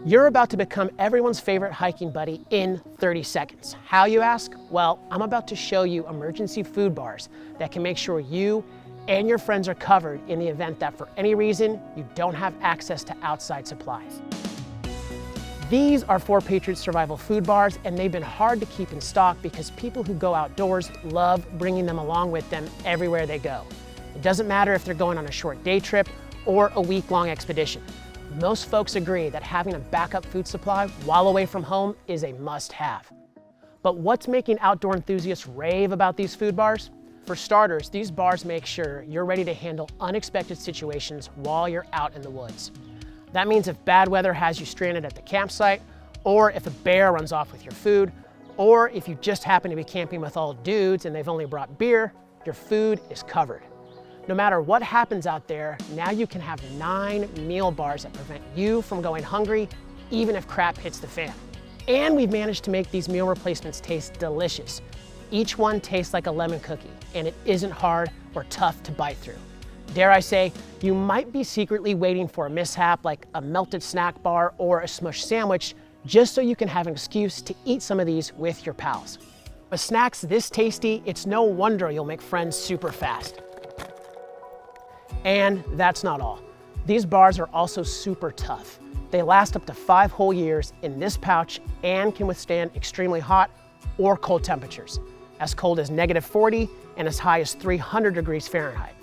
You're about to become everyone's favorite hiking buddy in 30 seconds. How, you ask? Well, I'm about to show you emergency food bars that can make sure you and your friends are covered in the event that for any reason you don't have access to outside supplies. These are 4 Patriot Survival food bars, and they've been hard to keep in stock because people who go outdoors love bringing them along with them everywhere they go. It doesn't matter if they're going on a short day trip or a week-long expedition. Most folks agree that having a backup food supply while away from home is a must-have. But what's making outdoor enthusiasts rave about these food bars? For starters, these bars make sure you're ready to handle unexpected situations while you're out in the woods. That means if bad weather has you stranded at the campsite, or if a bear runs off with your food, or if you just happen to be camping with all dudes and they've only brought beer, your food is covered. No matter what happens out there, now you can have 9 meal bars that prevent you from going hungry, even if crap hits the fan. And we've managed to make these meal replacements taste delicious. Each one tastes like a lemon cookie, and it isn't hard or tough to bite through. Dare I say, you might be secretly waiting for a mishap like a melted snack bar or a smush sandwich, just so you can have an excuse to eat some of these with your pals. With snacks this tasty, it's no wonder you'll make friends super fast. And that's not all. These bars are also super tough. They last up to 5 whole years in this pouch and can withstand extremely hot or cold temperatures, as cold as -40 and as high as 300 degrees Fahrenheit.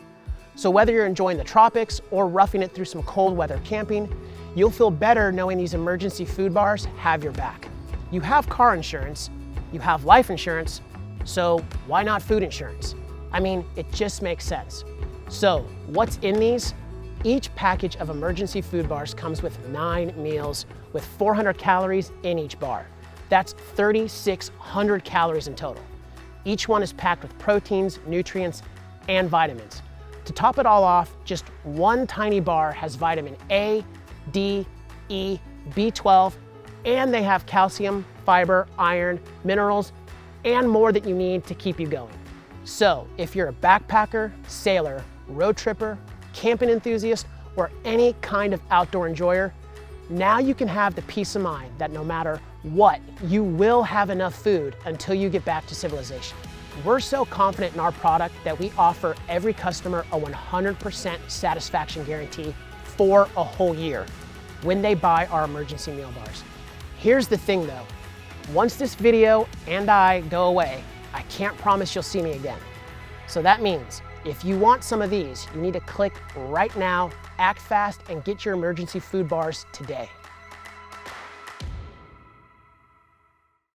So whether you're enjoying the tropics or roughing it through some cold weather camping, you'll feel better knowing these emergency food bars have your back. You have car insurance, you have life insurance, so why not food insurance? I mean, it just makes sense. So what's in these? Each package of emergency food bars comes with 9 meals with 400 calories in each bar. That's 3,600 calories in total. Each one is packed with proteins, nutrients, and vitamins. To top it all off, just one tiny bar has vitamin A, D, E, B12, and they have calcium, fiber, iron, minerals, and more that you need to keep you going. So if you're a backpacker, sailor, road tripper, camping enthusiast, or any kind of outdoor enjoyer, now you can have the peace of mind that no matter what, you will have enough food until you get back to civilization. We're so confident in our product that we offer every customer a 100% satisfaction guarantee for a whole year when they buy our emergency meal bars. Here's the thing though, once this video and I go away, I can't promise you'll see me again. So that means if you want some of these, you need to click right now, act fast, and get your emergency food bars today.